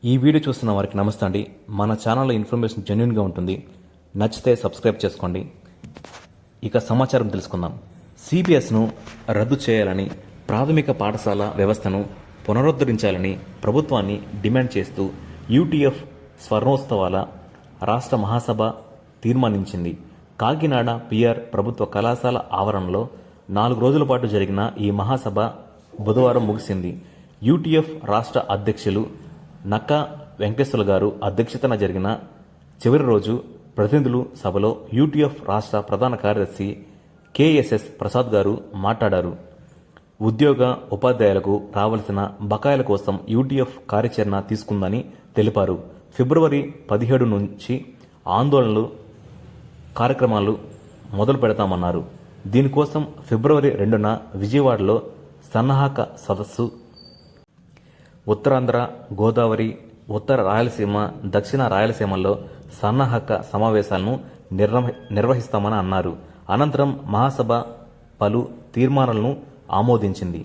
ఈ వీడియో చూస్తున్న వారికి నమస్తే అండి. మన ఛానల్లో ఇన్ఫర్మేషన్ జెన్యున్గా ఉంటుంది. నచ్చితే సబ్స్క్రైబ్ చేసుకోండి. ఇక సమాచారం తెలుసుకుందాం. సిబిఎస్ను రద్దు చేయాలని, ప్రాథమిక పాఠశాల వ్యవస్థను పునరుద్ధరించాలని ప్రభుత్వాన్ని డిమాండ్ చేస్తూ యూటీఎఫ్ స్వర్ణోత్సవాల రాష్ట్ర మహాసభ తీర్మానించింది. కాకినాడ పిఆర్ ప్రభుత్వ కళాశాల ఆవరణలో 4 రోజుల పాటు జరిగిన ఈ మహాసభ బుధవారం ముగిసింది. యూటీఎఫ్ రాష్ట్ర అధ్యక్షులు నక్కా వెంకటేశ్వర్లు గారు అధ్యక్షతన జరిగిన చివరి రోజు ప్రతినిధులు సభలో యూటీఎఫ్ రాష్ట్ర ప్రధాన కార్యదర్శి కేఎస్ఎస్ ప్రసాద్ గారు మాట్లాడారు. ఉద్యోగ ఉపాధ్యాయులకు రావాల్సిన బకాయిల కోసం యూటీఎఫ్ కార్యాచరణ తీసుకుందని తెలిపారు. ఫిబ్రవరి 17 నుంచి ఆందోళనలు కార్యక్రమాలు మొదలు పెడతామన్నారు. దీనికోసం ఫిబ్రవరి 2న విజయవాడలో సన్నాహక సదస్సు, ఉత్తరాంధ్ర, గోదావరి, ఉత్తర రాయలసీమ, దక్షిణ రాయలసీమల్లో సన్నాహక సమావేశాలను నిర్వహిస్తామని అన్నారు. అనంతరం మహాసభ పలు తీర్మానాలను ఆమోదించింది.